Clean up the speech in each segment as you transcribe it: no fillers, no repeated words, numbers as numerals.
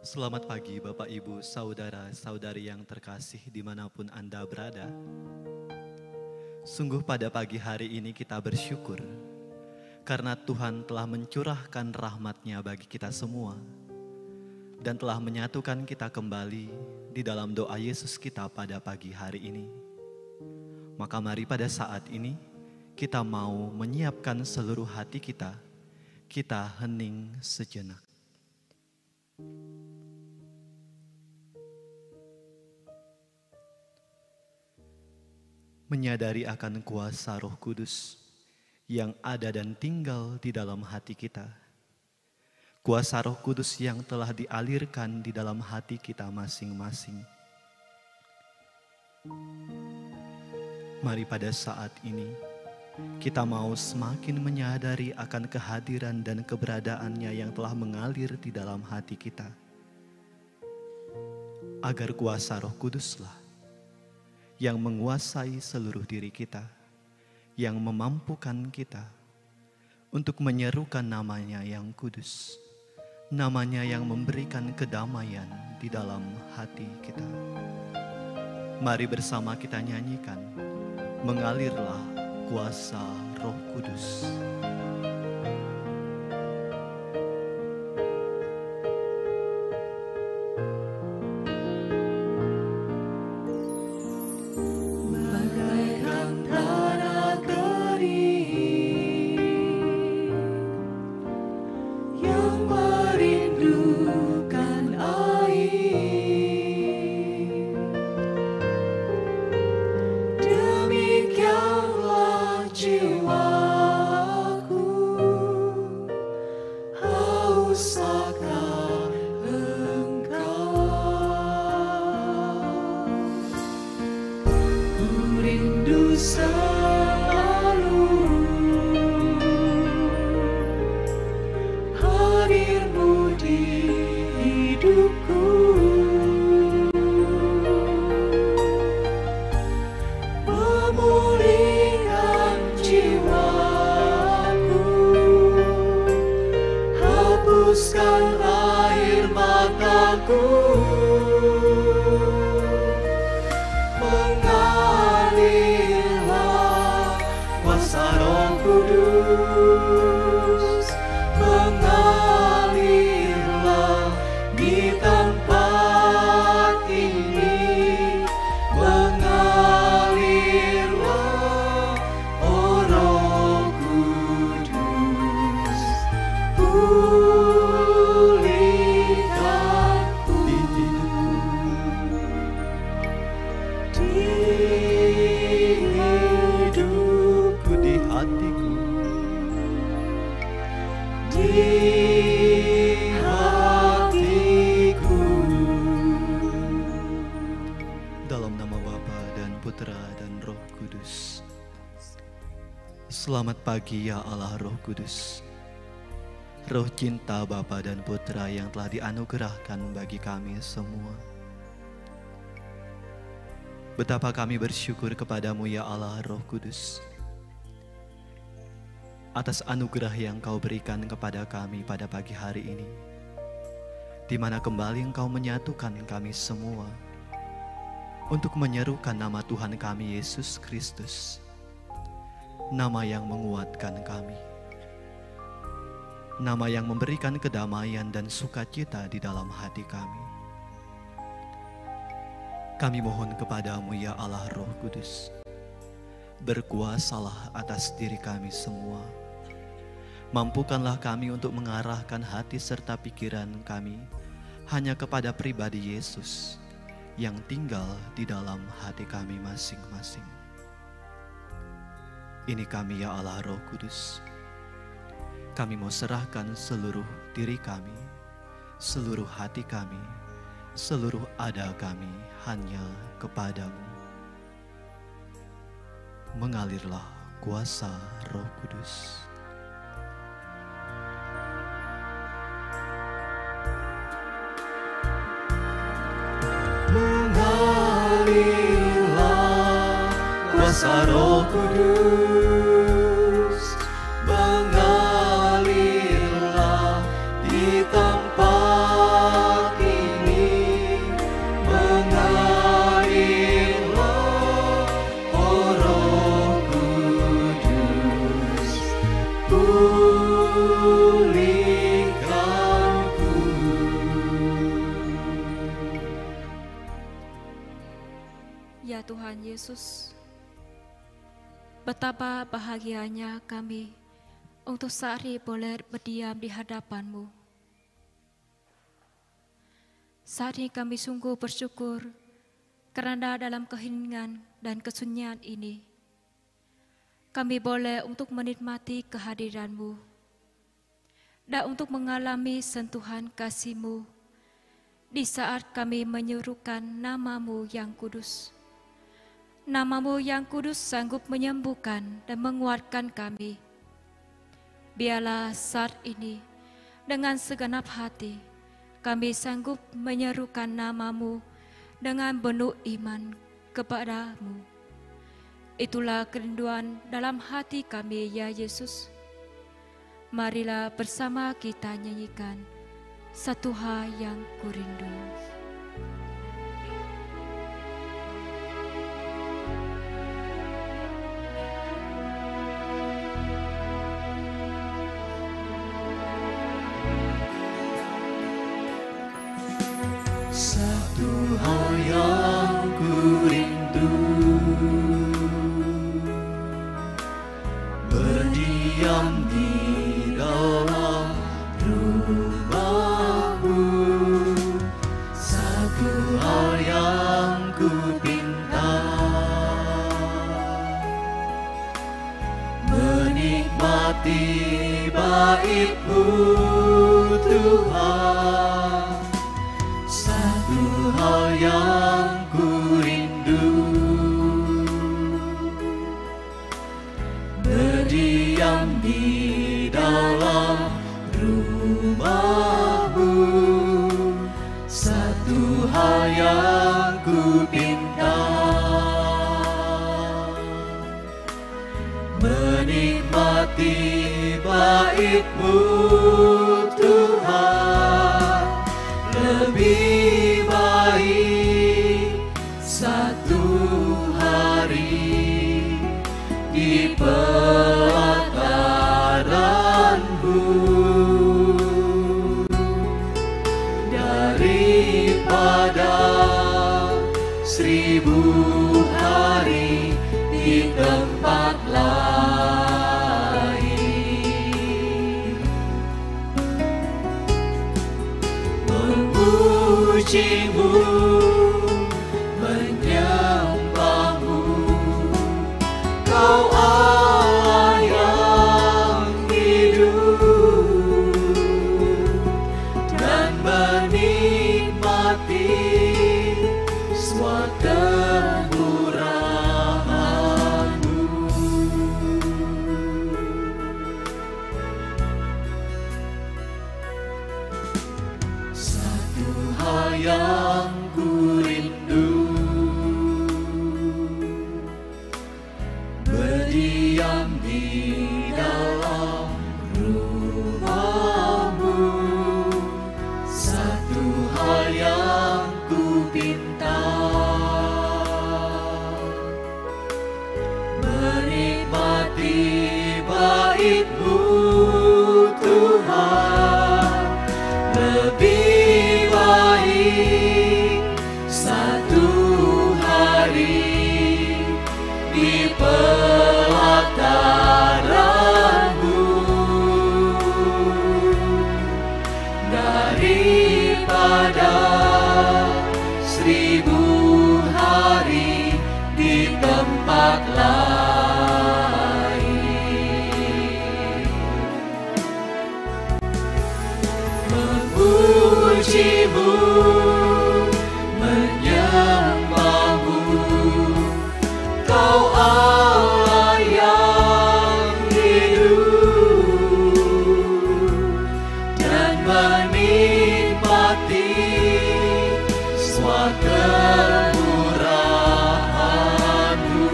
Selamat pagi Bapak Ibu, Saudara-saudari yang terkasih dimanapun Anda berada. Sungguh pada pagi hari ini kita bersyukur karena Tuhan telah mencurahkan rahmat-Nya bagi kita semua dan telah menyatukan kita kembali di dalam doa Yesus kita pada pagi hari ini. Maka mari pada saat ini kita mau menyiapkan seluruh hati kita hening sejenak. Menyadari akan kuasa Roh Kudus yang ada dan tinggal di dalam hati kita. Kuasa Roh Kudus yang telah dialirkan di dalam hati kita masing-masing. Mari pada saat ini kita mau semakin menyadari akan kehadiran dan keberadaannya yang telah mengalir di dalam hati kita. Agar kuasa Roh Kuduslah yang menguasai seluruh diri kita, yang memampukan kita untuk menyerukan namanya yang kudus, namanya yang memberikan kedamaian di dalam hati kita. Mari bersama kita nyanyikan, mengalirlah kuasa Roh Kudus. Selamat pagi ya Allah Roh Kudus, Roh cinta Bapa dan Putra yang telah dianugerahkan bagi kami semua. Betapa kami bersyukur kepadamu ya Allah Roh Kudus, atas anugerah yang Kau berikan kepada kami pada pagi hari ini, di mana kembali Engkau menyatukan kami semua untuk menyerukan nama Tuhan kami Yesus Kristus, nama yang menguatkan kami, nama yang memberikan kedamaian dan sukacita di dalam hati kami. Kami mohon kepadamu ya Allah Roh Kudus, berkuasalah atas diri kami semua. Mampukanlah kami untuk mengarahkan hati serta pikiran kami hanya kepada pribadi Yesus yang tinggal di dalam hati kami masing-masing. Ini kami ya Allah Roh Kudus. Kami mau serahkan seluruh diri kami, seluruh hati kami, seluruh ada kami hanya kepadamu. Mengalirlah kuasa Roh Kudus. Mengalirlah kuasa Roh Kudus, mengalirlah di tempat ini. pulihkanku. Ya Tuhan Yesus, betapa bahagianya kami untuk sehari boleh berdiam di hadapan-Mu. Saat ini kami sungguh bersyukur karena dalam keheningan dan kesunyian ini, kami boleh untuk menikmati kehadiran-Mu dan untuk mengalami sentuhan kasih-Mu di saat kami menyerukan nama-Mu yang kudus. Nama-Mu yang kudus sanggup menyembuhkan dan menguatkan kami. Biarlah saat ini dengan segenap hati kami sanggup menyerukan nama-Mu dengan penuh iman kepada-Mu. Itulah kerinduan dalam hati kami, ya Yesus. Marilah bersama kita nyanyikan Satu Hal Yang Kurindu. Satu hal yang kurindu, berdiam di dalam rumah-Mu. Satu hal yang kupinta, menikmati bait-Mu Tuhan. Satu hal yang kurindu, berdiam di dalam rumah-Mu. Satu hal yang kupinta, menikmati bait-Mu Tuhan. Lebih baik satu hari di pelataran-Mu daripada 1000 hari di tempat lain. Memuji-Mu, menyembah-Mu, Kau Allah yang hidup, dan menikmati semua kemurahan-Mu. Satu hal yang kurindu, berdiam di dalam rumah-Mu. Satu hal yang kupinta, menikmati bait-Mu Tuhan. Lebih baik satu hari di pelataran-Mu daripada 1000 hari di tempat lain. Memuji-Mu, menyembah-Mu, Kau Allah yang hidup, dan menikmati semua kemurahan-Mu.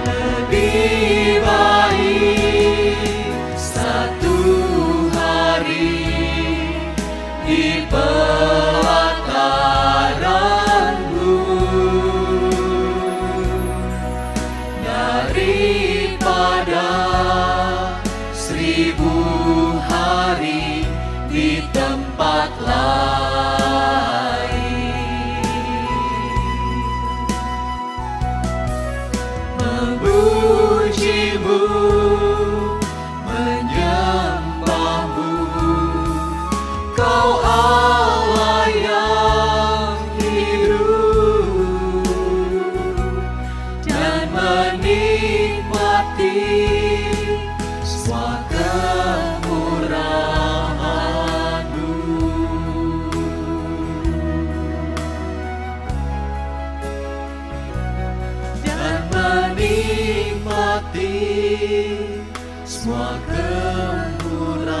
Lebih baik semua kemurahan-Mu.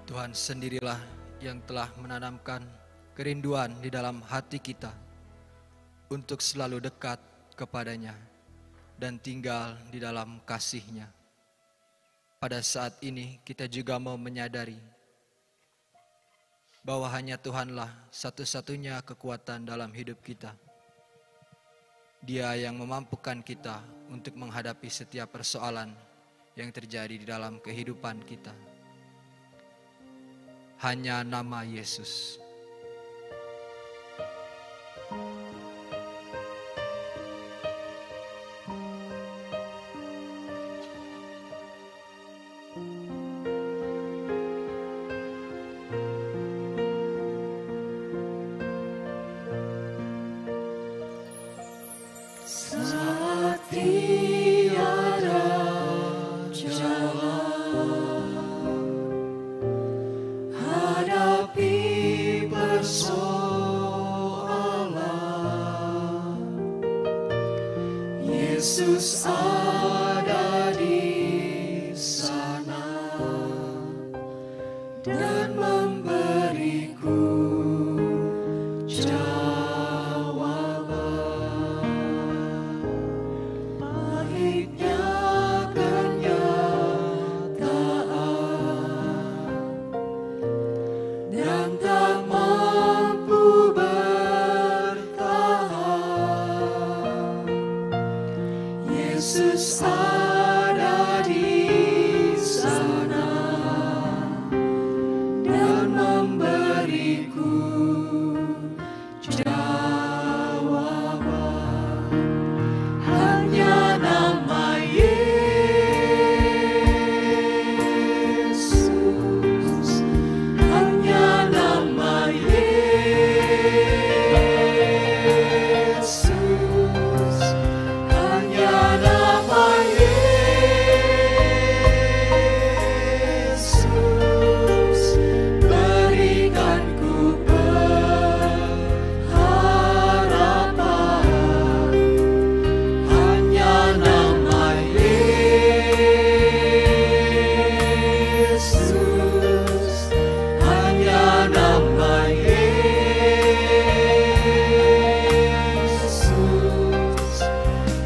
Tuhan sendirilah yang telah menanamkan kerinduan di dalam hati kita untuk selalu dekat kepadanya dan tinggal di dalam kasih-Nya. Pada saat ini kita juga mau menyadari bahwa hanya Tuhanlah satu-satunya kekuatan dalam hidup kita. Dia yang memampukan kita untuk menghadapi setiap persoalan yang terjadi di dalam kehidupan kita. Hanya nama Yesus. Yesus ada di sana dan memberiku jawaban. Pahitnya kenyataan dan tak mampu bertahan. Yesus ada di sana dan memberiku jawaban. Hanya nama Yesus, hanya nama Yesus, hanya nama Yesus, berikan ku pengharapan. Hanya nama Yesus, hanya nama Yesus,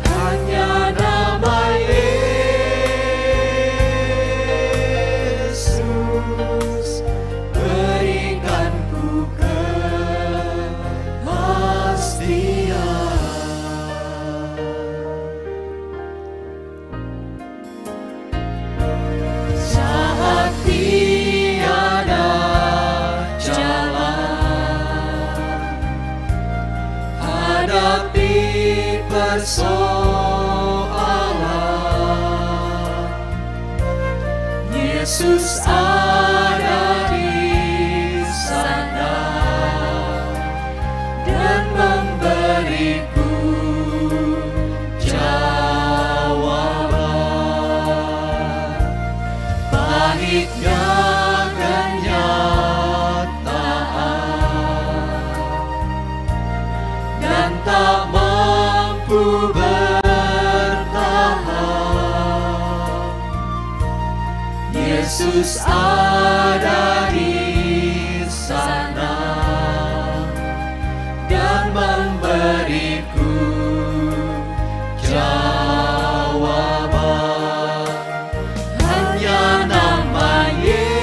hanya nama Yesus, berikan ku kepastian. Saat tiada jalan, hadapi persoalan, Yesus ada di sana dan memberiku jawaban. Pahitnya kenyataan dan tak mampu bertahan. Yesus ada di sana dan memberiku jawaban. Hanya nama Yesus,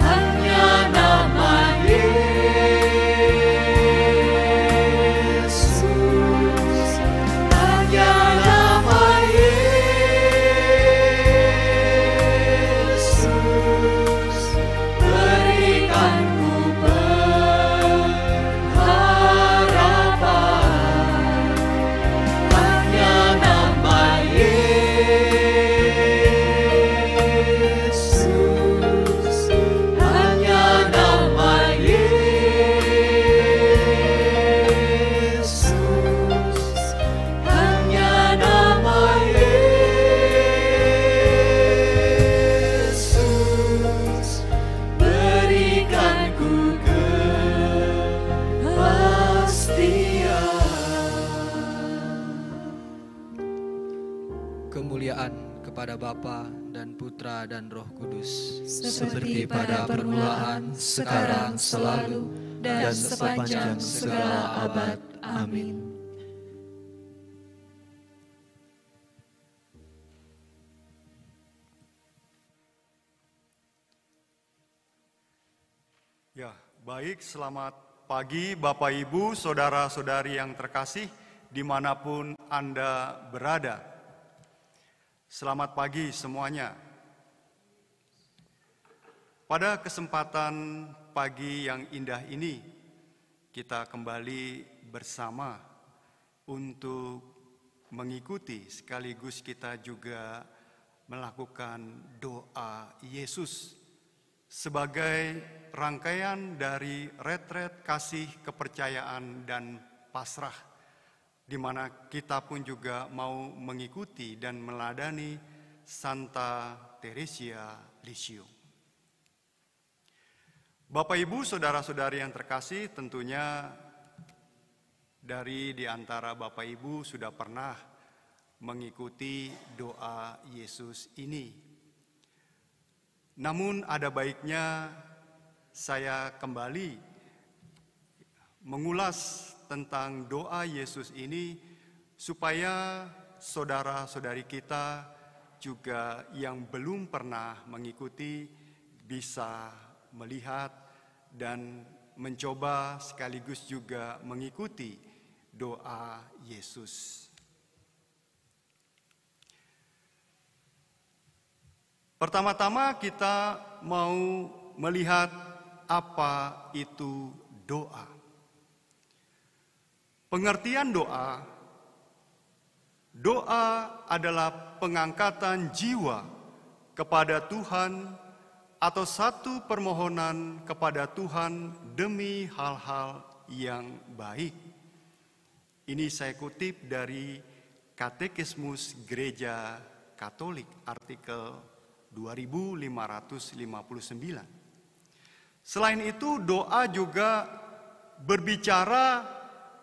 hanya nama kemuliaan kepada Bapa dan Putra dan Roh Kudus, seperti pada permulaan, sekarang, selalu, dan sepanjang segala abad. Amin. Ya, baik, selamat pagi Bapak Ibu, Saudara-saudari yang terkasih, dimanapun Anda berada. Selamat pagi semuanya. Pada kesempatan pagi yang indah ini, kita kembali bersama untuk mengikuti sekaligus kita juga melakukan doa Yesus sebagai rangkaian dari retret kasih, kepercayaan, dan pasrah, di mana kita pun juga mau mengikuti dan meladani Santa Teresia Lisieux. Bapak Ibu, saudara-saudari yang terkasih, tentunya di antara Bapak Ibu sudah pernah mengikuti doa Yesus ini. Namun ada baiknya saya kembali mengulas tentang doa Yesus ini supaya saudara-saudari kita juga yang belum pernah mengikuti bisa melihat dan mencoba sekaligus juga mengikuti doa Yesus. Pertama-tama kita mau melihat apa itu doa. Pengertian doa adalah pengangkatan jiwa kepada Tuhan atau satu permohonan kepada Tuhan demi hal-hal yang baik. Ini saya kutip dari Katekismus Gereja Katolik, artikel 2559. Selain itu, doa juga berbicara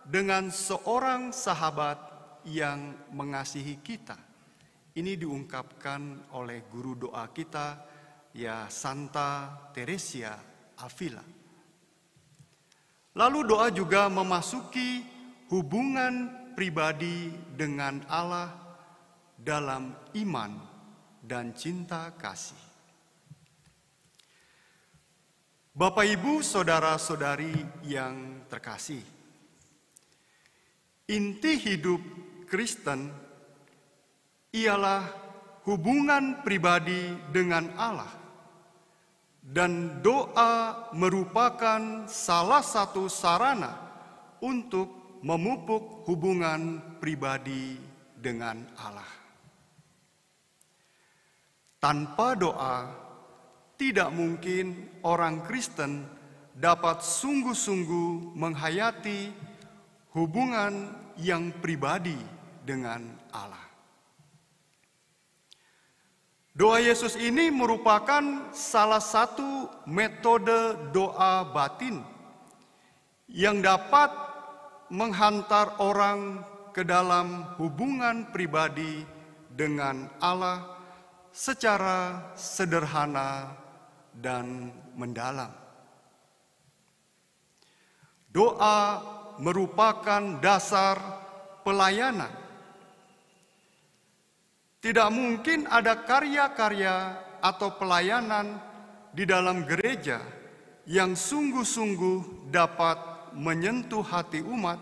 dengan seorang sahabat yang mengasihi kita. Ini diungkapkan oleh guru doa kita, ya Santa Teresia Avila. Lalu doa juga memasuki hubungan pribadi dengan Allah dalam iman dan cinta kasih. Bapak Ibu, saudara-saudari yang terkasih, inti hidup Kristen ialah hubungan pribadi dengan Allah, dan doa merupakan salah satu sarana untuk memupuk hubungan pribadi dengan Allah. Tanpa doa, tidak mungkin orang Kristen dapat sungguh-sungguh menghayati hubungan yang pribadi dengan Allah. Doa Yesus ini merupakan salah satu metode doa batin yang dapat menghantar orang ke dalam hubungan pribadi dengan Allah secara sederhana dan mendalam. Doa merupakan dasar pelayanan. Tidak mungkin ada karya-karya atau pelayanan di dalam gereja yang sungguh-sungguh dapat menyentuh hati umat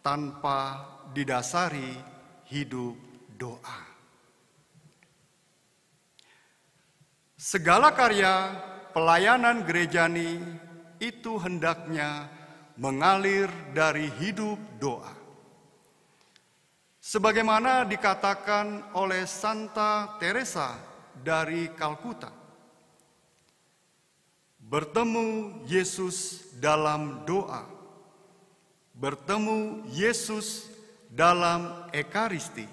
tanpa didasari hidup doa. Segala karya pelayanan gerejani itu hendaknya mengalir dari hidup doa. Sebagaimana dikatakan oleh Santa Teresa dari Kalkuta, bertemu Yesus dalam doa, bertemu Yesus dalam Ekaristi,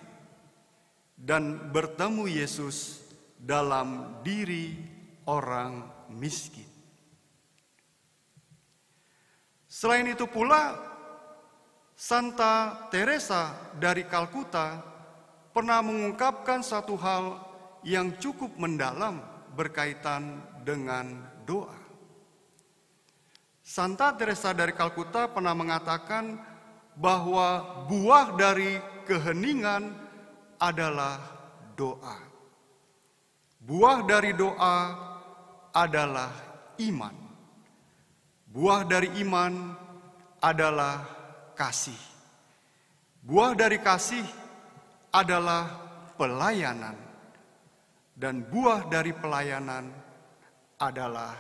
dan bertemu Yesus dalam diri orang miskin. Selain itu pula, Santa Teresa dari Kalkuta pernah mengungkapkan satu hal yang cukup mendalam berkaitan dengan doa. Santa Teresa dari Kalkuta pernah mengatakan bahwa buah dari keheningan adalah doa. Buah dari doa adalah iman. Buah dari iman adalah kasih. Buah dari kasih adalah pelayanan. Dan buah dari pelayanan adalah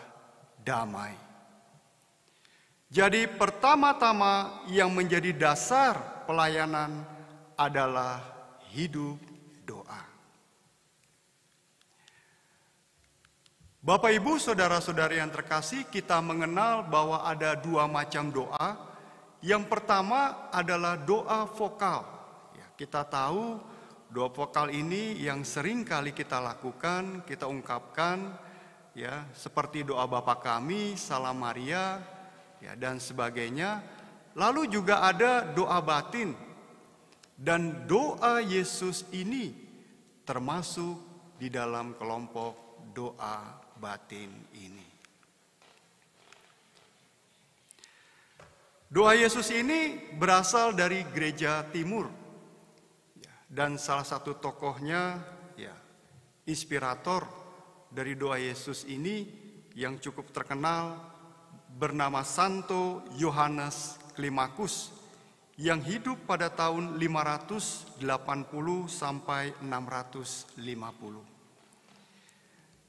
damai. Jadi pertama-tama yang menjadi dasar pelayanan adalah hidup doa. Bapak, Ibu, saudara-saudari yang terkasih, kita mengenal bahwa ada dua macam doa. Yang pertama adalah doa vokal. Ya, kita tahu doa vokal ini yang sering kali kita lakukan, kita ungkapkan, ya, seperti doa Bapa Kami, Salam Maria, ya, dan sebagainya. Lalu juga ada doa batin. Dan doa Yesus ini termasuk di dalam kelompok doa batin ini. Doa Yesus ini berasal dari gereja timur. Dan salah satu tokohnya, ya, inspirator dari doa Yesus ini yang cukup terkenal bernama Santo Yohanes Climacus yang hidup pada tahun 580 sampai 650.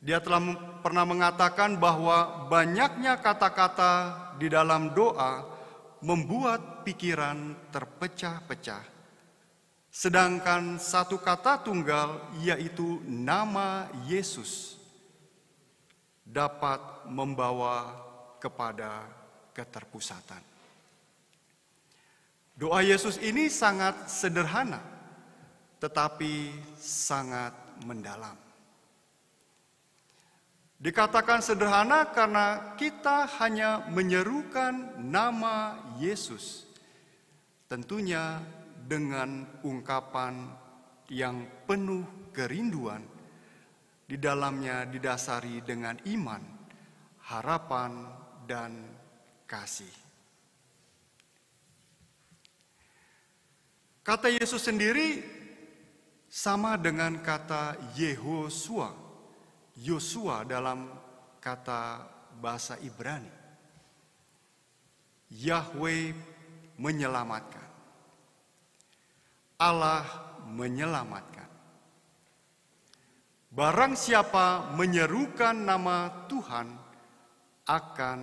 Dia telah pernah mengatakan bahwa banyaknya kata-kata di dalam doa membuat pikiran terpecah-pecah. Sedangkan satu kata tunggal, yaitu nama Yesus, dapat membawa kepada keterpusatan. Doa Yesus ini sangat sederhana, tetapi sangat mendalam. Dikatakan sederhana karena kita hanya menyerukan nama Yesus. Tentunya dengan ungkapan yang penuh kerinduan, di dalamnya didasari dengan iman, harapan, dan kasih. Kata Yesus sendiri sama dengan kata Yehosua. Yosua dalam kata bahasa Ibrani. Yahweh menyelamatkan. Allah menyelamatkan. Barang siapa menyerukan nama Tuhan akan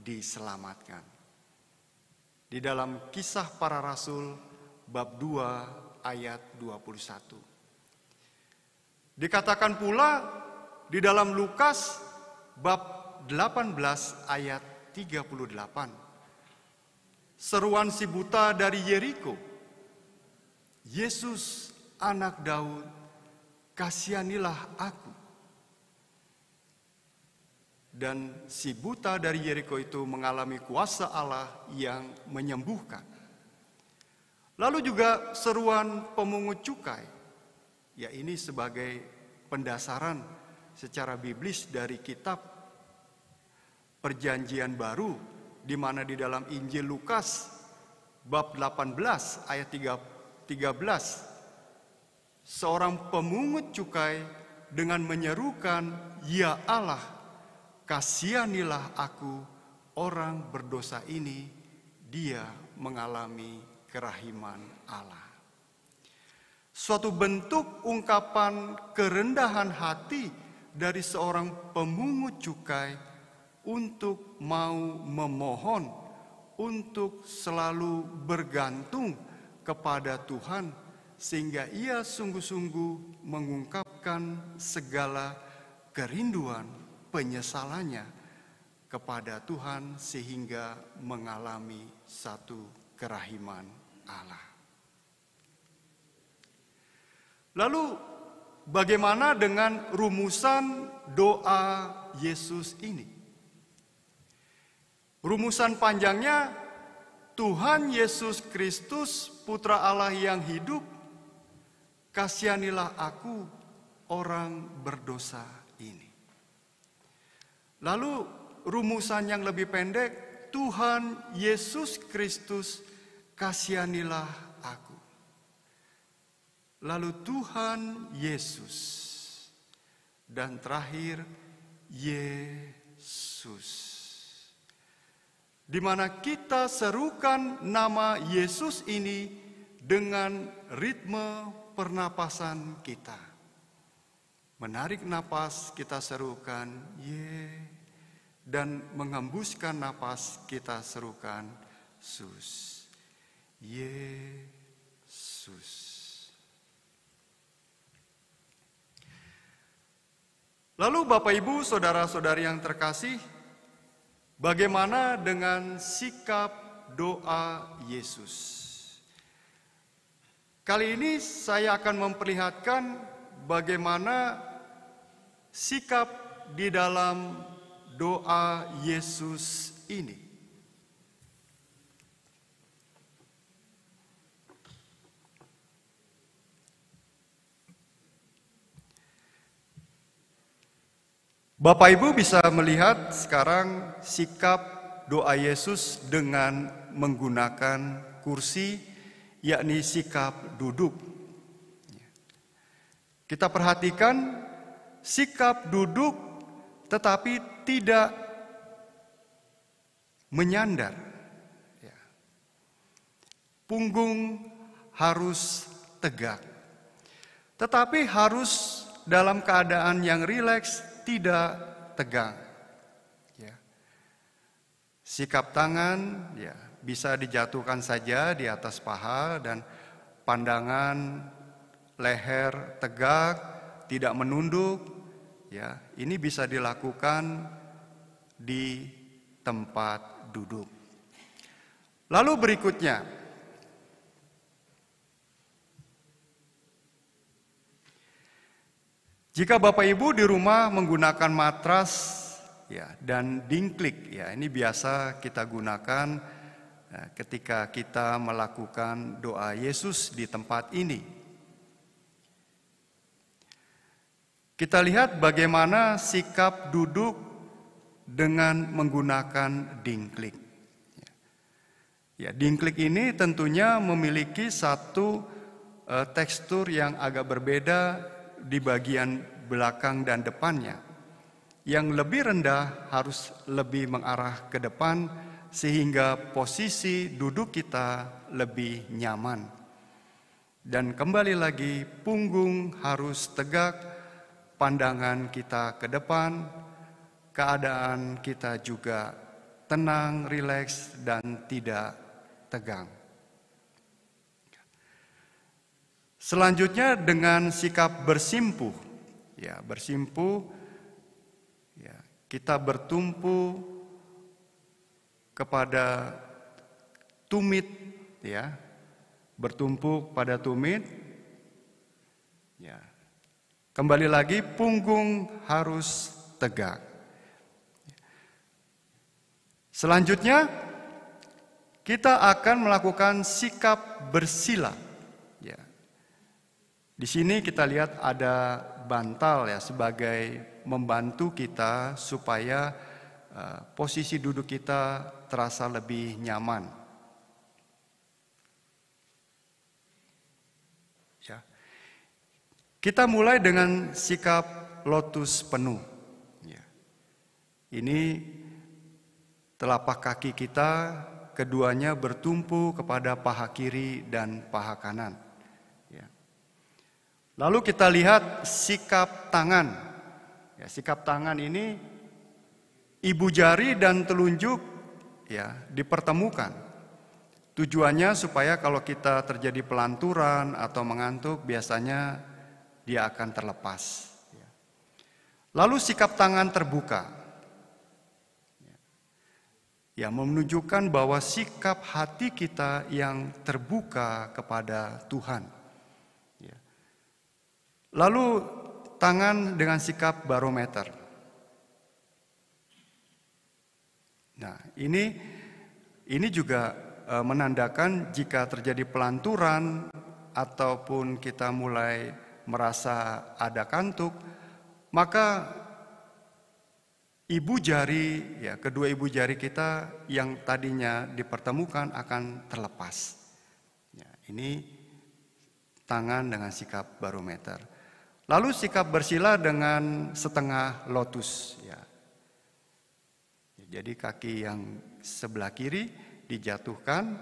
diselamatkan. Di dalam Kisah Para Rasul bab 2 ayat 21. Dikatakan pula di dalam Lukas bab 18 ayat 38. Seruan si buta dari Yeriko. Yesus anak Daud, kasihanilah aku. Dan si buta dari Yeriko itu mengalami kuasa Allah yang menyembuhkan. Lalu juga seruan pemungut cukai. Ya, ini sebagai pendasaran secara biblis dari kitab Perjanjian Baru, di mana di dalam Injil Lukas bab 18 ayat 13, seorang pemungut cukai dengan menyerukan, "Ya Allah, kasihanilah aku, orang berdosa ini," dia mengalami kerahiman Allah. Suatu bentuk ungkapan kerendahan hati dari seorang pemungut cukai untuk mau memohon, untuk selalu bergantung kepada Tuhan, sehingga ia sungguh-sungguh mengungkapkan segala kerinduan, penyesalannya kepada Tuhan, sehingga mengalami satu kerahiman Allah. Lalu bagaimana dengan rumusan doa Yesus ini? Rumusan panjangnya, Tuhan Yesus Kristus, Putra Allah yang hidup, kasihanilah aku orang berdosa ini. Lalu rumusan yang lebih pendek, Tuhan Yesus Kristus kasihanilah aku. Lalu Tuhan Yesus, dan terakhir Yesus. Di mana kita serukan nama Yesus ini dengan ritme pernapasan kita. Menarik napas kita serukan Ye, dan menghembuskan napas kita serukan Sus. Yesus. Lalu Bapak Ibu, saudara-saudari yang terkasih, bagaimana dengan sikap doa Yesus? Kali ini saya akan memperlihatkan bagaimana sikap di dalam doa Yesus ini. Bapak Ibu bisa melihat sekarang sikap doa Yesus dengan menggunakan kursi, yakni sikap duduk. Kita perhatikan sikap duduk tetapi tidak menyandar. Punggung harus tegak, tetapi harus dalam keadaan yang rileks, tidak tegang. Sikap tangan bisa dijatuhkan saja di atas paha, dan pandangan leher tegak, tidak menunduk. Ini bisa dilakukan di tempat duduk. Lalu berikutnya, jika Bapak Ibu di rumah menggunakan matras dan dingklik, ini biasa kita gunakan ketika kita melakukan doa Yesus di tempat ini. Kita lihat bagaimana sikap duduk dengan menggunakan dingklik. Dingklik ini tentunya memiliki satu tekstur yang agak berbeda di bagian belakang dan depannya. Yang lebih rendah harus lebih mengarah ke depan sehingga posisi duduk kita lebih nyaman. Dan kembali lagi, punggung harus tegak, pandangan kita ke depan, keadaan kita juga tenang, rileks, dan tidak tegang. Selanjutnya dengan sikap bersimpuh. Bersimpuh, kita bertumpu kepada tumit, bertumpu pada tumit. Kembali lagi, punggung harus tegak. Selanjutnya, kita akan melakukan sikap bersila. Di sini kita lihat ada bantal sebagai membantu kita supaya posisi duduk kita terasa lebih nyaman. Kita mulai dengan sikap lotus penuh. Ini telapak kaki kita keduanya bertumpu kepada paha kiri dan paha kanan. Lalu kita lihat sikap tangan. Sikap tangan ini ibu jari dan telunjuk dipertemukan. Tujuannya supaya kalau kita terjadi pelanturan atau mengantuk, biasanya dia akan terlepas. Lalu sikap tangan terbuka. Menunjukkan bahwa sikap hati kita yang terbuka kepada Tuhan. Lalu tangan dengan sikap barometer. Nah, ini juga menandakan jika terjadi pelanturan ataupun kita mulai merasa ada kantuk, maka ibu jari, ya, kedua ibu jari kita yang tadinya dipertemukan akan terlepas. Ya, ini tangan dengan sikap barometer. Lalu sikap bersila dengan setengah lotus. Ya. Jadi kaki yang sebelah kiri dijatuhkan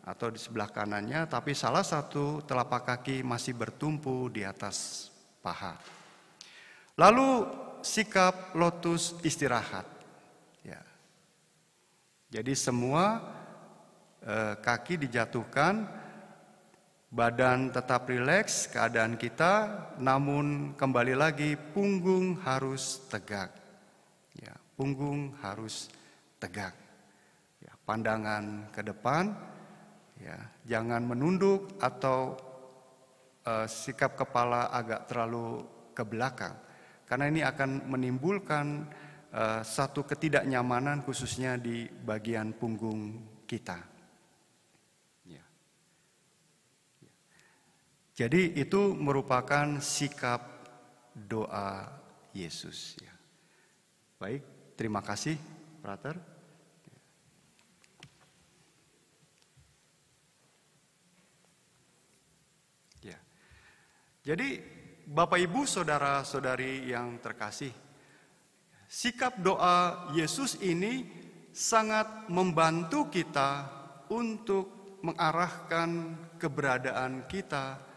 atau di sebelah kanannya, tapi salah satu telapak kaki masih bertumpu di atas paha. Lalu sikap lotus istirahat. Ya. Jadi semua kaki dijatuhkan, badan tetap rileks keadaan kita, namun kembali lagi punggung harus tegak. Ya, punggung harus tegak. Ya, pandangan ke depan, ya, jangan menunduk atau sikap kepala agak terlalu ke belakang. Karena ini akan menimbulkan satu ketidaknyamanan khususnya di bagian punggung kita. Jadi itu merupakan sikap doa Yesus. Ya. Baik, terima kasih, Frater. Ya. Jadi Bapak Ibu saudara-saudari yang terkasih, sikap doa Yesus ini sangat membantu kita untuk mengarahkan keberadaan kita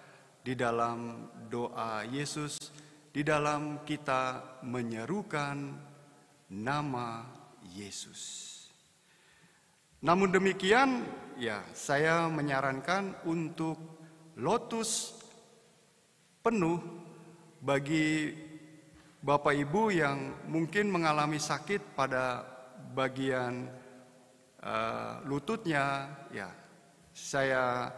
di dalam doa Yesus, di dalam kita menyerukan nama Yesus. Namun demikian, ya, saya menyarankan untuk lotus penuh bagi Bapak Ibu yang mungkin mengalami sakit pada bagian lututnya, ya, saya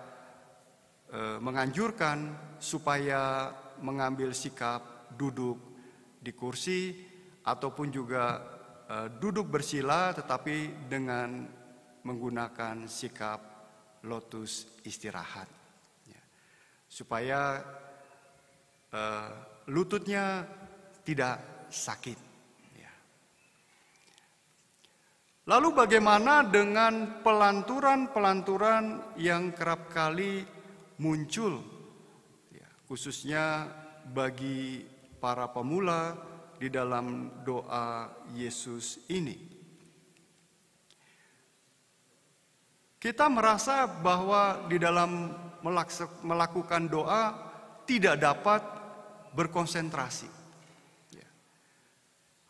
menganjurkan supaya mengambil sikap duduk di kursi ataupun juga duduk bersila tetapi dengan menggunakan sikap lotus istirahat, ya, supaya lututnya tidak sakit. Ya. Lalu bagaimana dengan pelanturan-pelanturan yang kerap kali muncul, ya, khususnya bagi para pemula di dalam doa Yesus ini? Kita merasa bahwa di dalam melakukan doa tidak dapat berkonsentrasi. Ya.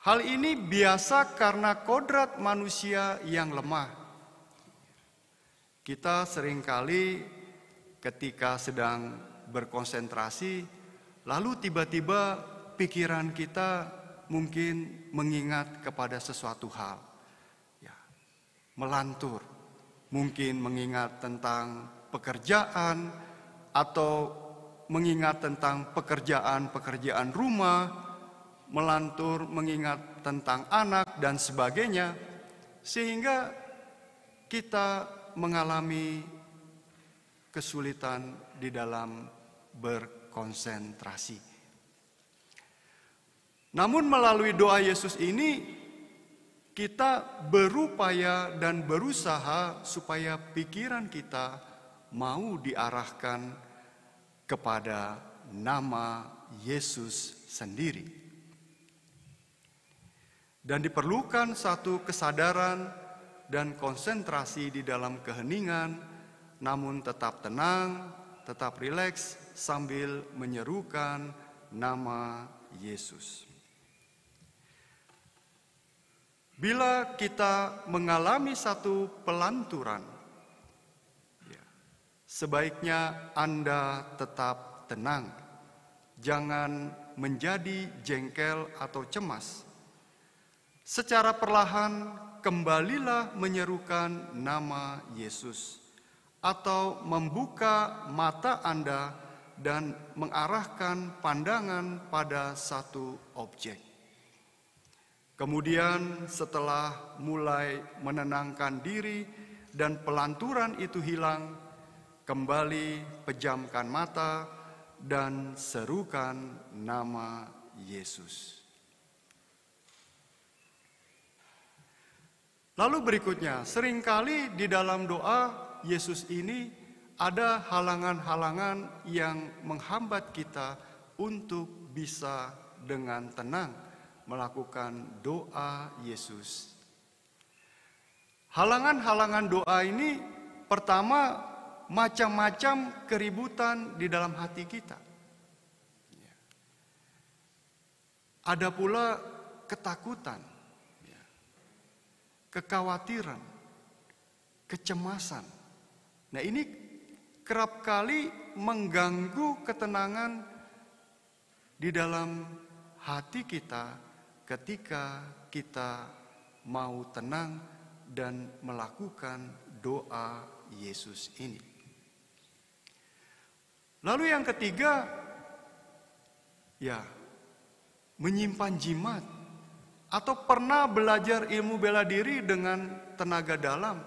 Hal ini biasa karena kodrat manusia yang lemah. Kita seringkali ketika sedang berkonsentrasi, lalu tiba-tiba pikiran kita mungkin mengingat kepada sesuatu hal, ya, melantur, mungkin mengingat tentang pekerjaan atau mengingat tentang pekerjaan rumah, melantur mengingat tentang anak dan sebagainya, sehingga kita mengalami kesulitan di dalam berkonsentrasi. Namun melalui doa Yesus ini kita berupaya dan berusaha supaya pikiran kita mau diarahkan kepada nama Yesus sendiri. Dan diperlukan satu kesadaran dan konsentrasi di dalam keheningan, namun tetap tenang, tetap rileks sambil menyerukan nama Yesus. Bila kita mengalami satu pelanturan, ya, sebaiknya Anda tetap tenang, jangan menjadi jengkel atau cemas. Secara perlahan kembalilah menyerukan nama Yesus, atau membuka mata Anda dan mengarahkan pandangan pada satu objek. Kemudian setelah mulai menenangkan diri dan pelanturan itu hilang, kembali pejamkan mata dan serukan nama Yesus. Lalu berikutnya, seringkali di dalam doa Yesus ini ada halangan-halangan yang menghambat kita untuk bisa dengan tenang melakukan doa Yesus. Halangan-halangan doa ini pertama, macam-macam keributan di dalam hati kita. Ada pula ketakutan, kekhawatiran, kecemasan. Nah, ini kerap kali mengganggu ketenangan di dalam hati kita ketika kita mau tenang dan melakukan doa Yesus ini. Lalu yang ketiga, menyimpan jimat atau pernah belajar ilmu bela diri dengan tenaga dalam,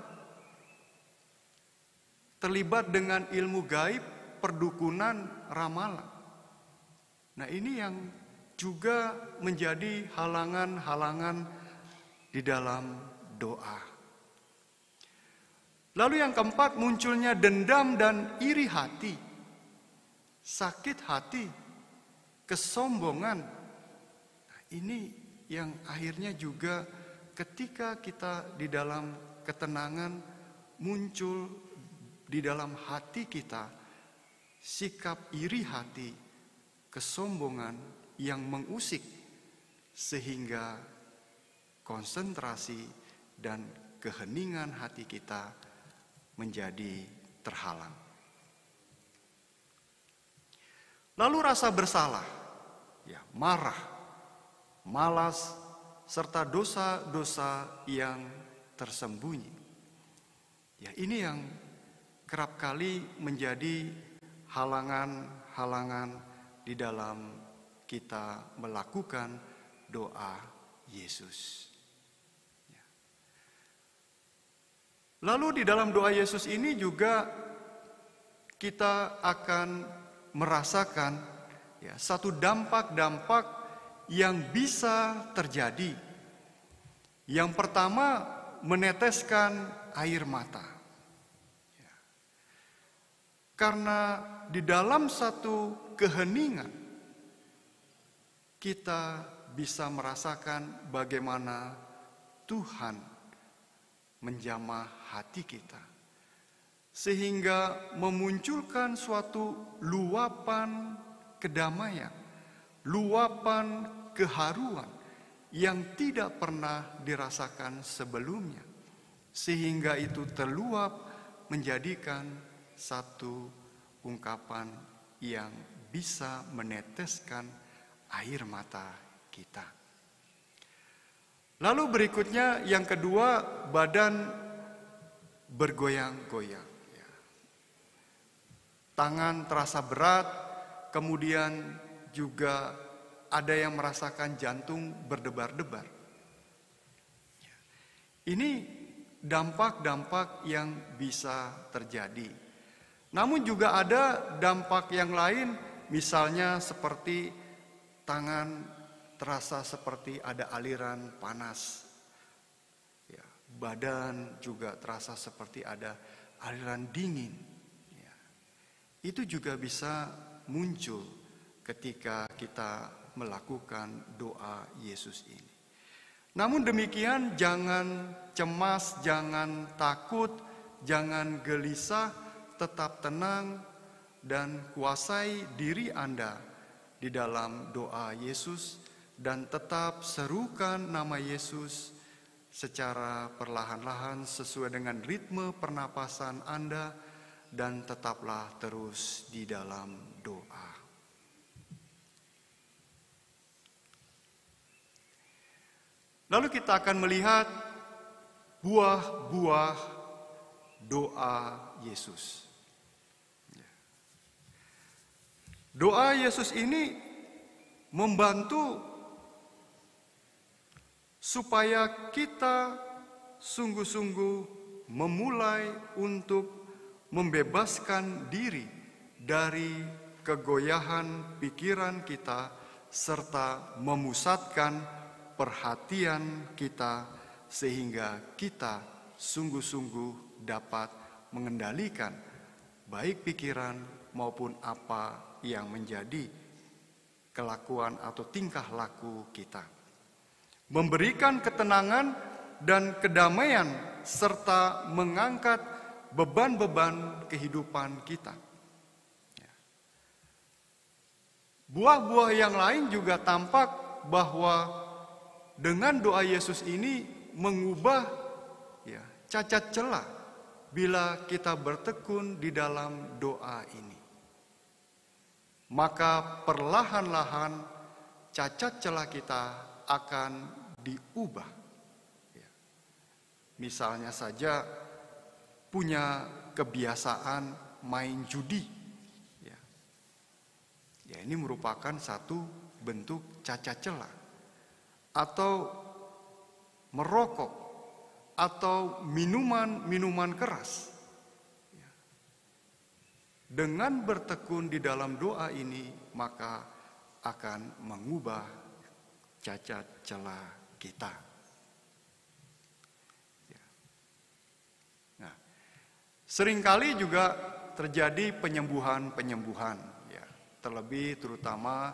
terlibat dengan ilmu gaib, perdukunan, ramalan. Nah, ini yang juga menjadi halangan-halangan di dalam doa. Lalu yang keempat, munculnya dendam dan iri hati, sakit hati, kesombongan. Nah, ini yang akhirnya juga ketika kita di dalam ketenangan muncul di dalam hati kita sikap iri hati, kesombongan yang mengusik sehingga konsentrasi dan keheningan hati kita menjadi terhalang. Lalu rasa bersalah, marah, malas, serta dosa-dosa yang tersembunyi. Ini yang kerap kali menjadi halangan-halangan di dalam kita melakukan doa Yesus. Lalu di dalam doa Yesus ini juga kita akan merasakan satu dampak-dampak yang bisa terjadi. Yang pertama, meneteskan air mata. Karena di dalam satu keheningan kita bisa merasakan bagaimana Tuhan menjamah hati kita, sehingga memunculkan suatu luapan kedamaian, luapan keharuan yang tidak pernah dirasakan sebelumnya, sehingga itu terluap menjadikan satu ungkapan yang bisa meneteskan air mata kita. Lalu berikutnya yang kedua, badan bergoyang-goyang. Tangan terasa berat, kemudian juga ada yang merasakan jantung berdebar-debar. Ini dampak-dampak yang bisa terjadi. Namun juga ada dampak yang lain, misalnya seperti tangan terasa seperti ada aliran panas. Badan juga terasa seperti ada aliran dingin. Itu juga bisa muncul ketika kita melakukan doa Yesus ini. Namun demikian, jangan cemas, jangan takut, jangan gelisah, tetap tenang dan kuasai diri Anda di dalam doa Yesus. Dan tetap serukan nama Yesus secara perlahan-lahan sesuai dengan ritme pernapasan Anda, dan tetaplah terus di dalam doa. Lalu kita akan melihat buah-buah doa Yesus. Doa Yesus ini membantu supaya kita sungguh-sungguh memulai untuk membebaskan diri dari kegoyahan pikiran kita serta memusatkan perhatian kita sehingga kita sungguh-sungguh dapat mengendalikan baik pikiran maupun apa yang menjadi kelakuan atau tingkah laku kita. Memberikan ketenangan dan kedamaian serta mengangkat beban-beban kehidupan kita. Buah-buah yang lain juga tampak bahwa dengan doa Yesus ini mengubah cacat celah bila kita bertekun di dalam doa ini. Maka perlahan-lahan cacat celah kita akan diubah. Misalnya saja punya kebiasaan main judi. Ini merupakan satu bentuk cacat celah. Atau merokok, atau minuman keras. Dengan bertekun di dalam doa ini, maka akan mengubah cacat celah kita. Nah, seringkali juga terjadi penyembuhan-penyembuhan. Terlebih terutama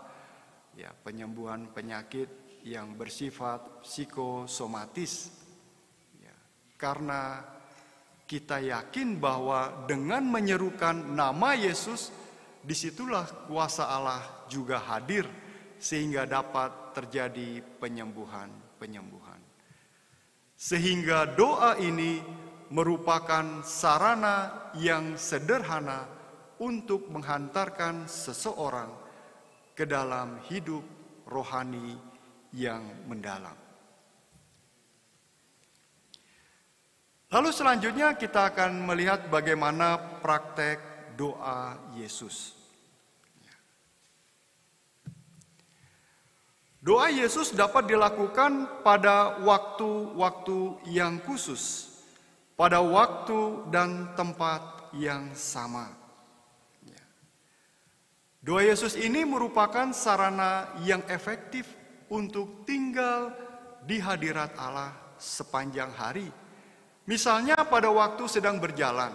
penyembuhan penyakit yang bersifat psikosomatis. Karena kita yakin bahwa dengan menyerukan nama Yesus, disitulah kuasa Allah juga hadir sehingga dapat terjadi penyembuhan. Sehingga doa ini merupakan sarana yang sederhana untuk menghantarkan seseorang ke dalam hidup rohani yang mendalam. Lalu selanjutnya kita akan melihat bagaimana praktek doa Yesus. Doa Yesus dapat dilakukan pada waktu-waktu yang khusus, pada waktu dan tempat yang sama. Doa Yesus ini merupakan sarana yang efektif untuk tinggal di hadirat Allah sepanjang hari. Misalnya pada waktu sedang berjalan,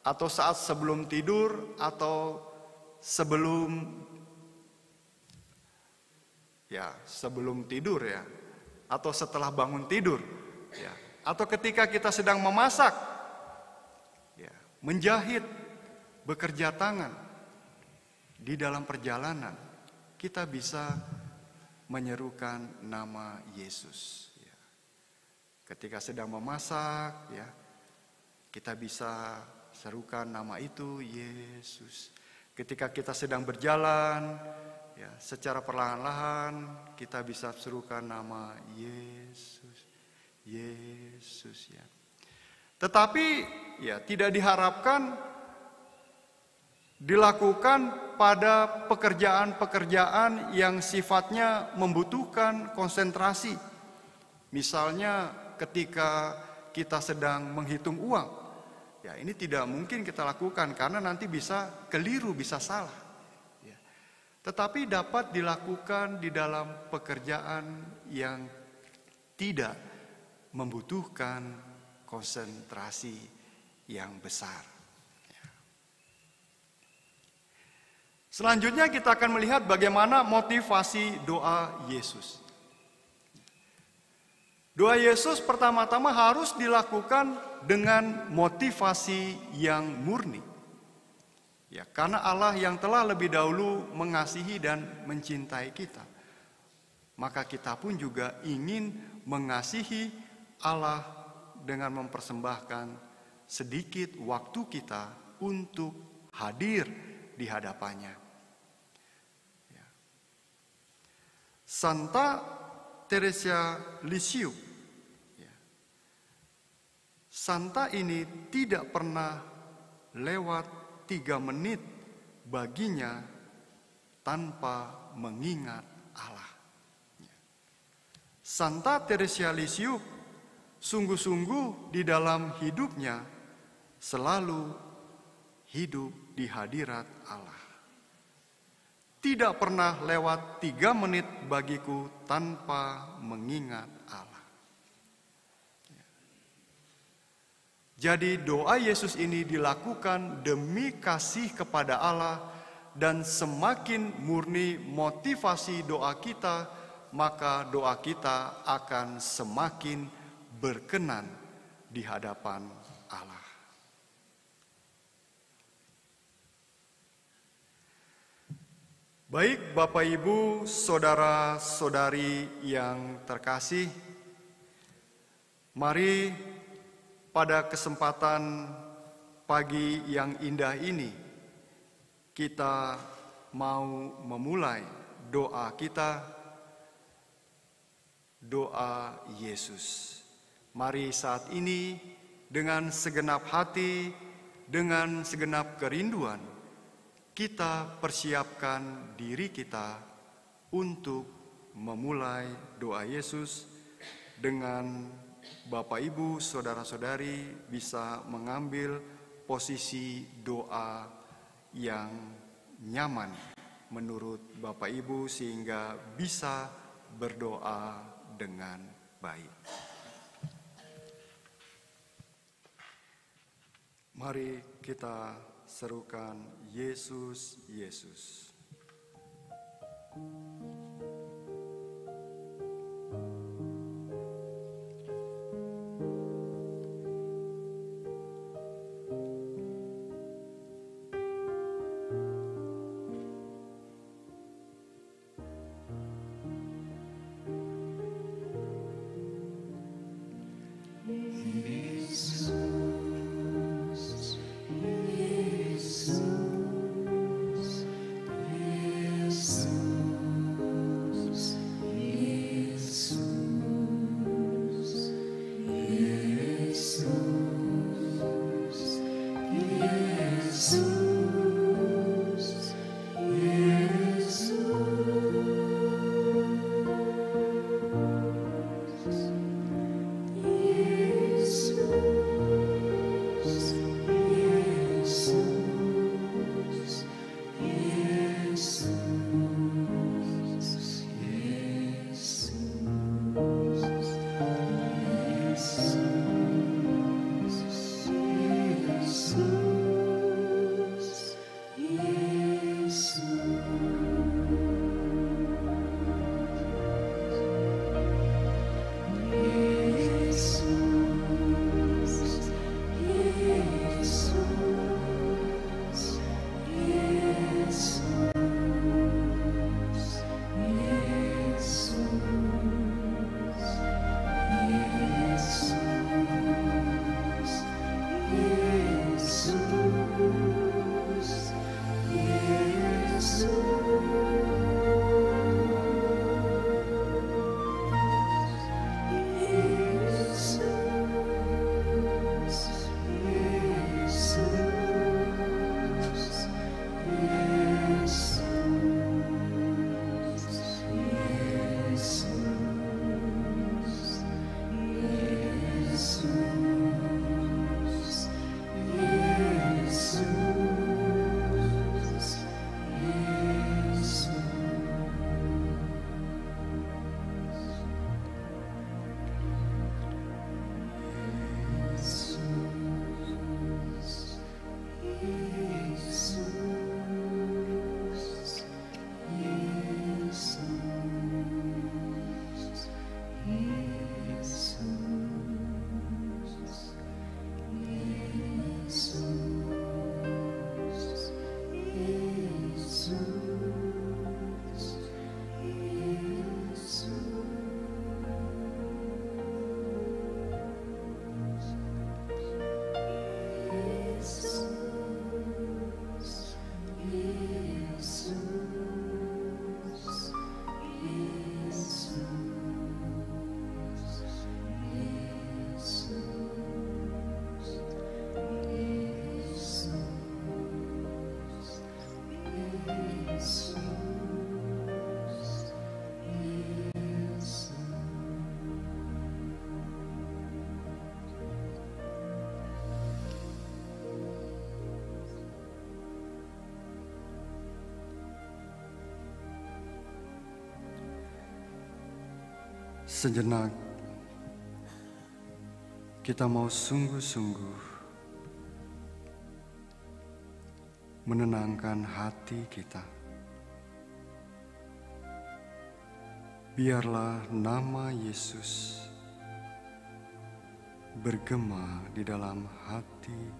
atau saat sebelum tidur, atau sebelum tidur atau setelah bangun tidur, atau ketika kita sedang memasak, menjahit, bekerja tangan. Di dalam perjalanan, kita bisa menyerukan nama Yesus. Ketika sedang memasak, kita bisa serukan nama itu, Yesus. Ketika kita sedang berjalan, secara perlahan-lahan, kita bisa serukan nama Yesus. Yesus, Tetapi, tidak diharapkan dilakukan pada pekerjaan-pekerjaan yang sifatnya membutuhkan konsentrasi. Misalnya ketika kita sedang menghitung uang. Ini tidak mungkin kita lakukan karena nanti bisa keliru, bisa salah. Tetapi dapat dilakukan di dalam pekerjaan yang tidak membutuhkan konsentrasi yang besar. Selanjutnya kita akan melihat bagaimana motivasi doa Yesus. Doa Yesus pertama-tama harus dilakukan dengan motivasi yang murni. Karena Allah yang telah lebih dahulu mengasihi dan mencintai kita. Maka kita pun juga ingin mengasihi Allah dengan mempersembahkan sedikit waktu kita untuk hadir di hadapannya. Santa Teresia Lisieux, Santa ini tidak pernah lewat 3 menit baginya tanpa mengingat Allah. Santa Teresia Lisieux sungguh-sungguh di dalam hidupnya selalu hidup di hadirat Allah. Tidak pernah lewat 3 menit bagiku tanpa mengingat Allah. Jadi doa Yesus ini dilakukan demi kasih kepada Allah, dan semakin murni motivasi doa kita, maka doa kita akan semakin berkenan di hadapan Allah. Baik Bapak Ibu, saudara-saudari yang terkasih, mari pada kesempatan pagi yang indah ini kita mau memulai doa kita, doa Yesus. Mari saat ini dengan segenap hati, dengan segenap kerinduan, kita persiapkan diri kita untuk memulai doa Yesus. Dengan Bapak Ibu, saudara-saudari bisa mengambil posisi doa yang nyaman menurut Bapak Ibu sehingga bisa berdoa dengan baik. Mari kita serukan Yesus, Yesus. Sejenak kita mau sungguh-sungguh menenangkan hati kita. Biarlah nama Yesus bergema di dalam hati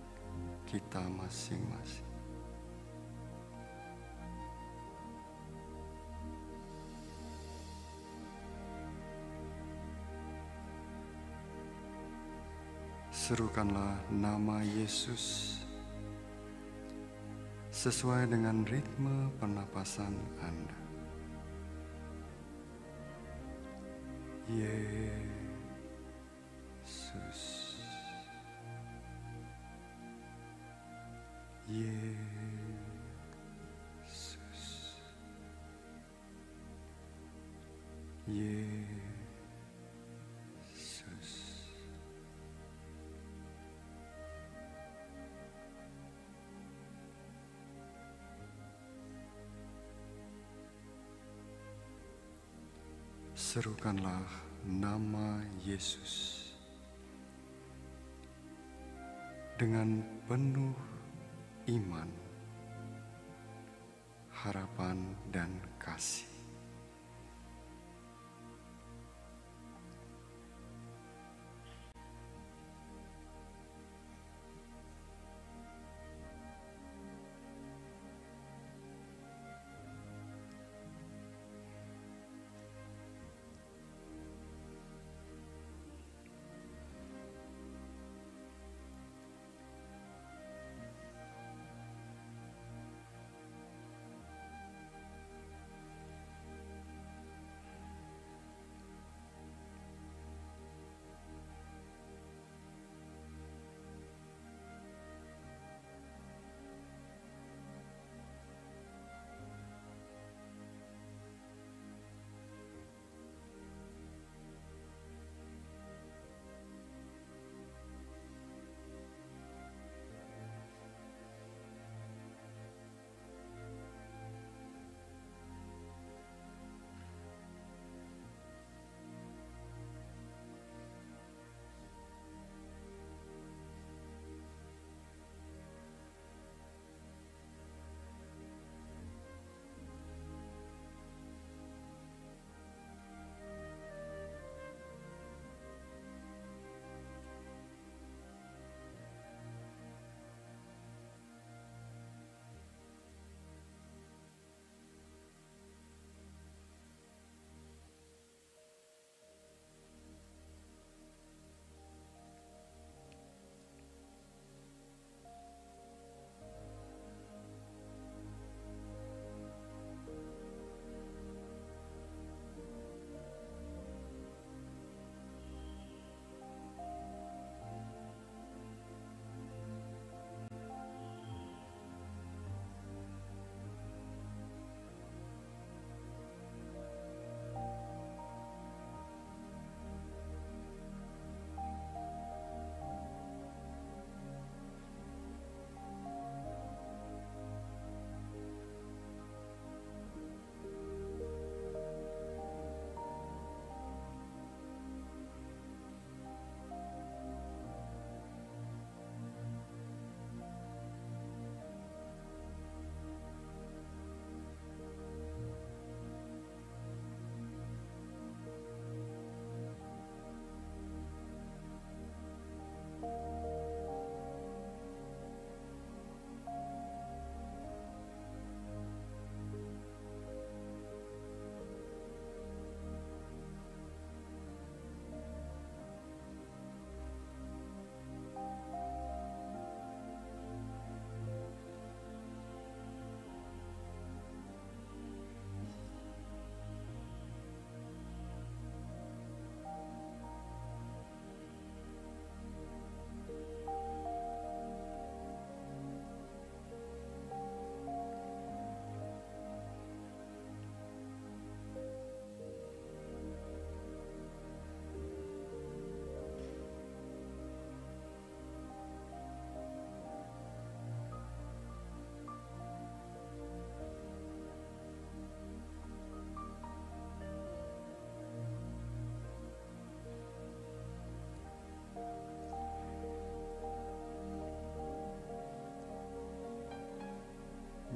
kita masing-masing. Serukanlah nama Yesus sesuai dengan ritme pernapasan Anda. Yesus, Yesus, Yesus. Serukanlah nama Yesus dengan penuh iman, harapan, dan kasih.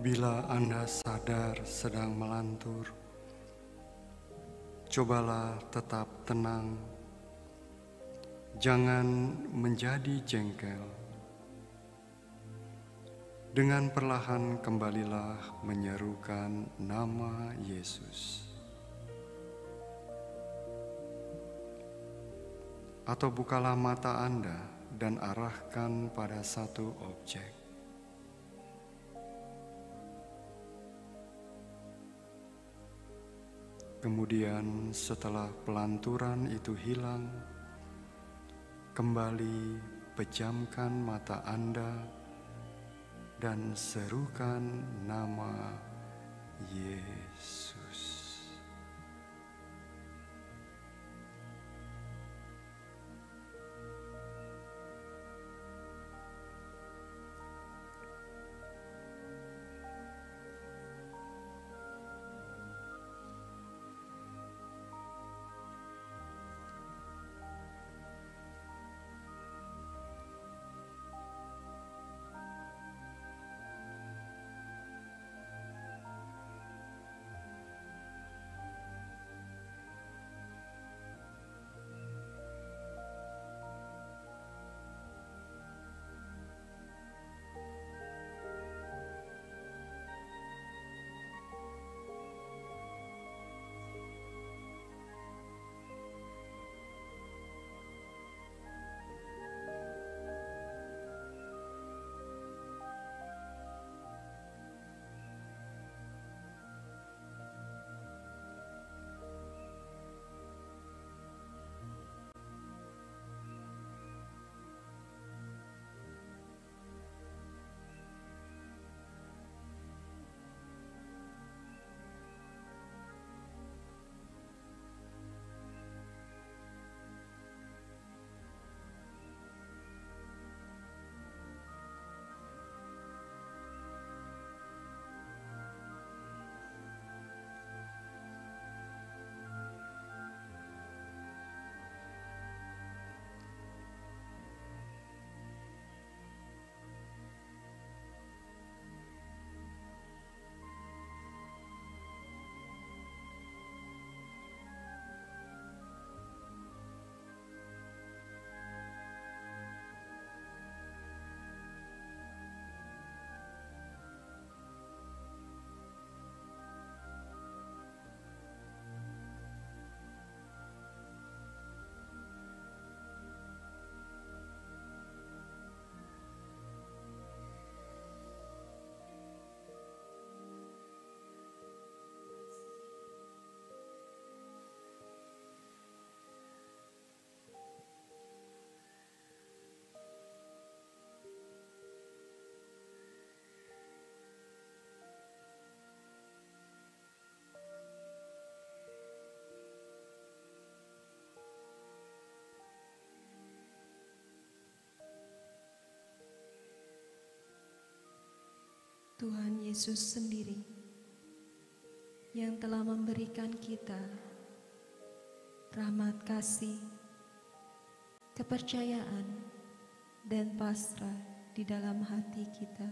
Bila Anda sadar sedang melantur, cobalah tetap tenang, jangan menjadi jengkel. Dengan perlahan kembalilah menyerukan nama Yesus. Atau bukalah mata Anda dan arahkan pada satu objek. Kemudian setelah pelanturan itu hilang, kembali pejamkan mata Anda dan serukan nama Yesus. Tuhan Yesus sendiri yang telah memberikan kita rahmat kasih, kepercayaan, dan pasrah di dalam hati kita.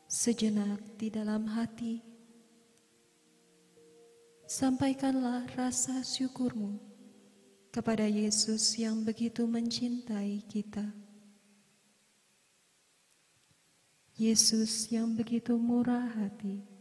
Sejenak di dalam hati, sampaikanlah rasa syukurmu kepada Yesus yang begitu mencintai kita. Yesus yang begitu murah hati.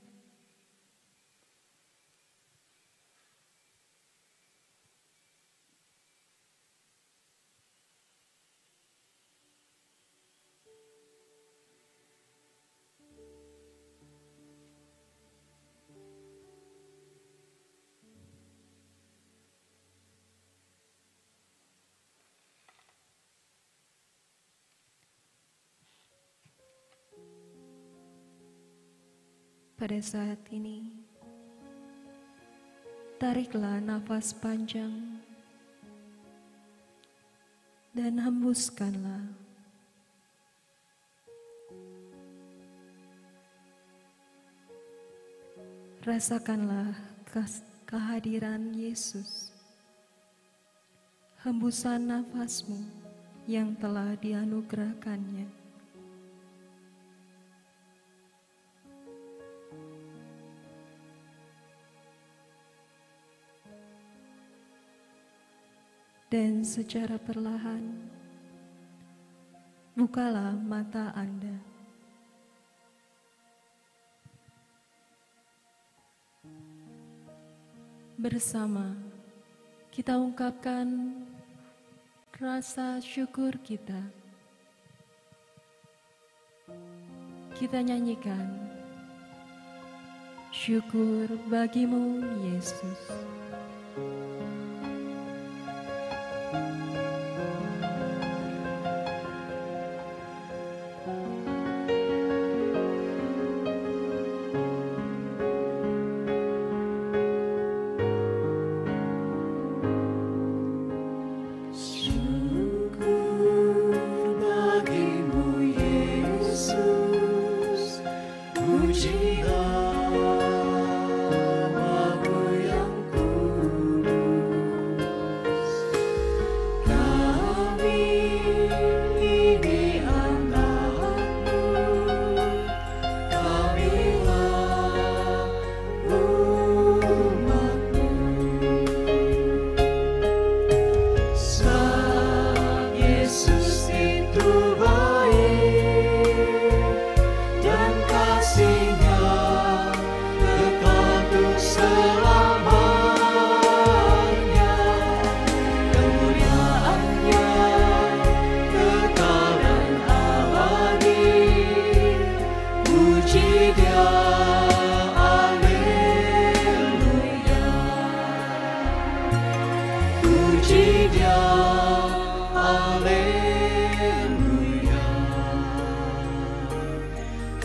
Pada saat ini, tariklah nafas panjang dan hembuskanlah. Rasakanlah kehadiran Yesus. Hembusan nafasmu yang telah dianugerahkannya. Dan secara perlahan, bukalah mata Anda. Bersama kita ungkapkan rasa syukur kita. Kita nyanyikan, syukur bagimu Yesus.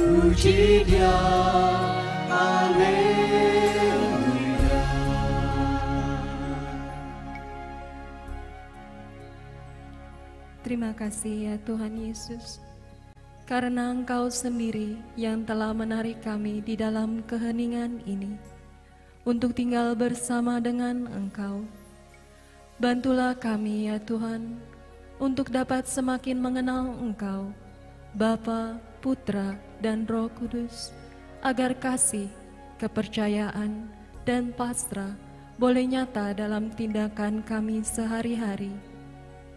Puji Dia, haleluya. Terima kasih ya Tuhan Yesus, karena Engkau sendiri yang telah menarik kami di dalam keheningan ini untuk tinggal bersama dengan Engkau. Bantulah kami ya Tuhan, untuk dapat semakin mengenal Engkau, Bapa, Putra, dan Roh Kudus, agar kasih, kepercayaan, dan pasrah boleh nyata dalam tindakan kami sehari-hari.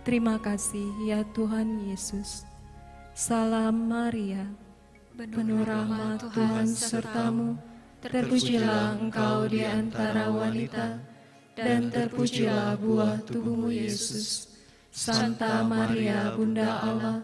Terima kasih ya Tuhan Yesus. Salam Maria, penuh rahmat Tuhan sertamu, terpujilah Engkau di antara wanita, dan terpujilah buah tubuhmu Yesus. Santa Maria, Bunda Allah,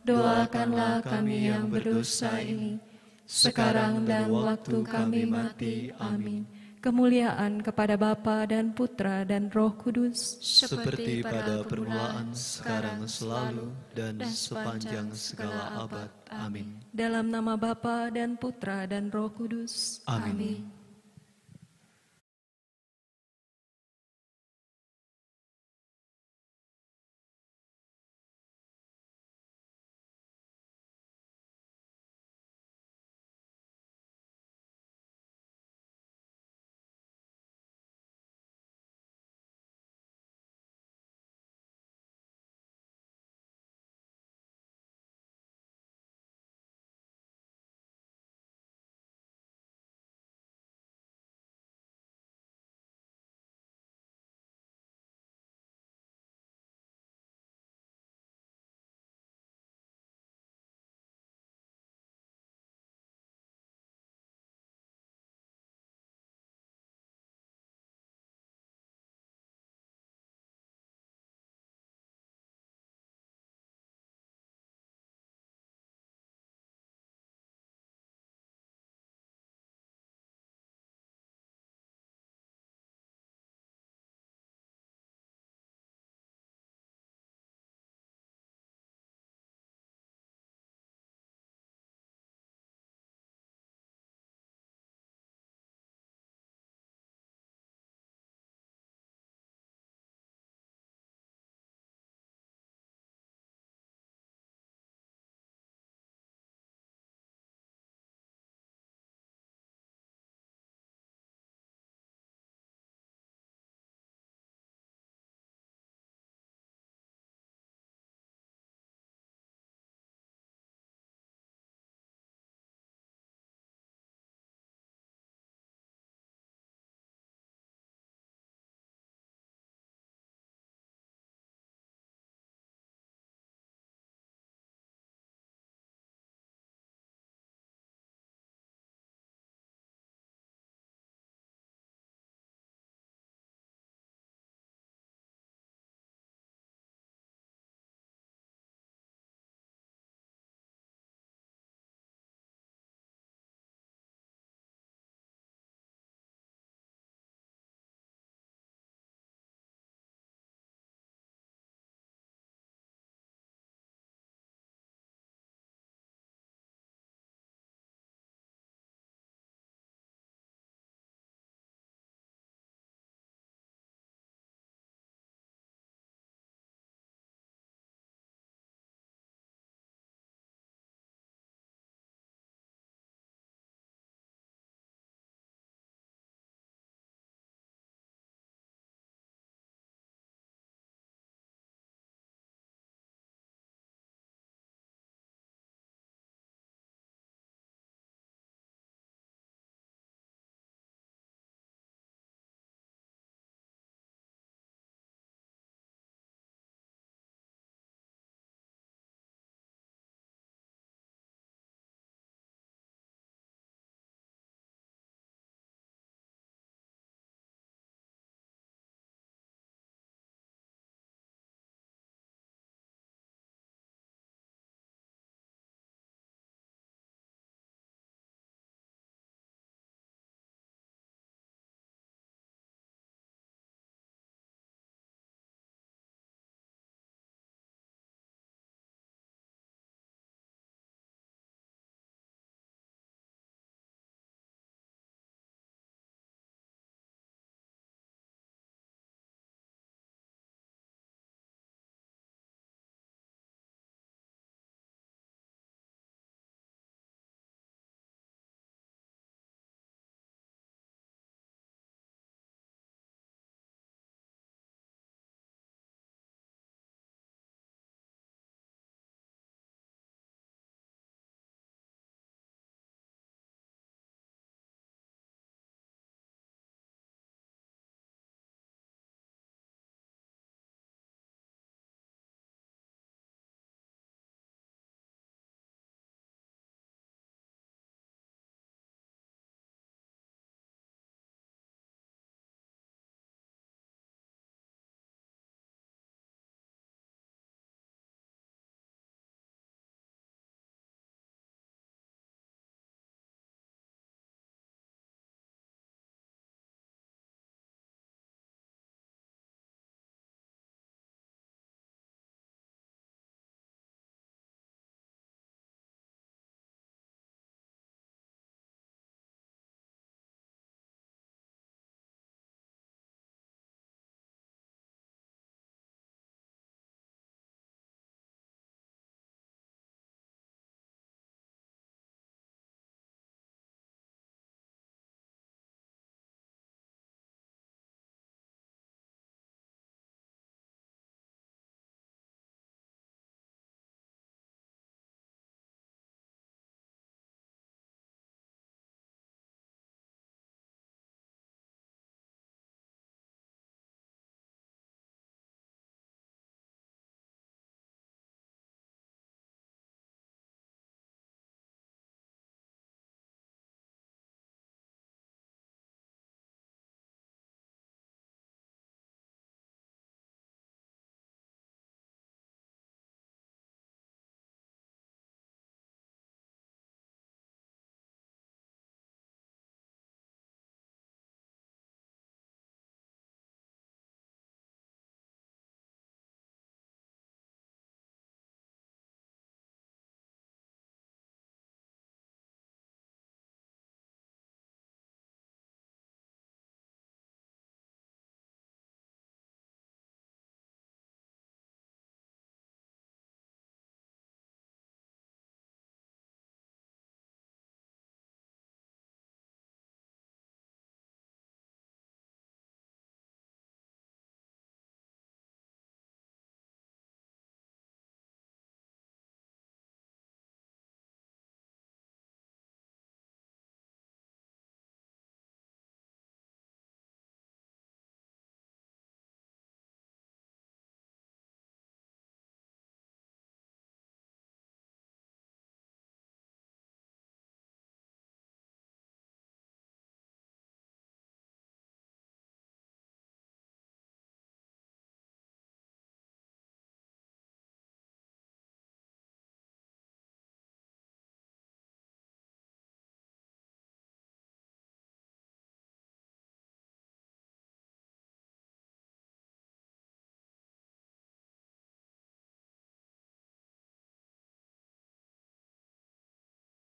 doakanlah kami yang berdosa ini, sekarang dan waktu kami mati. Amin. Kemuliaan kepada Bapa dan Putra dan Roh Kudus, seperti pada permulaan, sekarang, selalu, dan sepanjang segala abad. Amin. Dalam nama Bapa dan Putra dan Roh Kudus. Amin.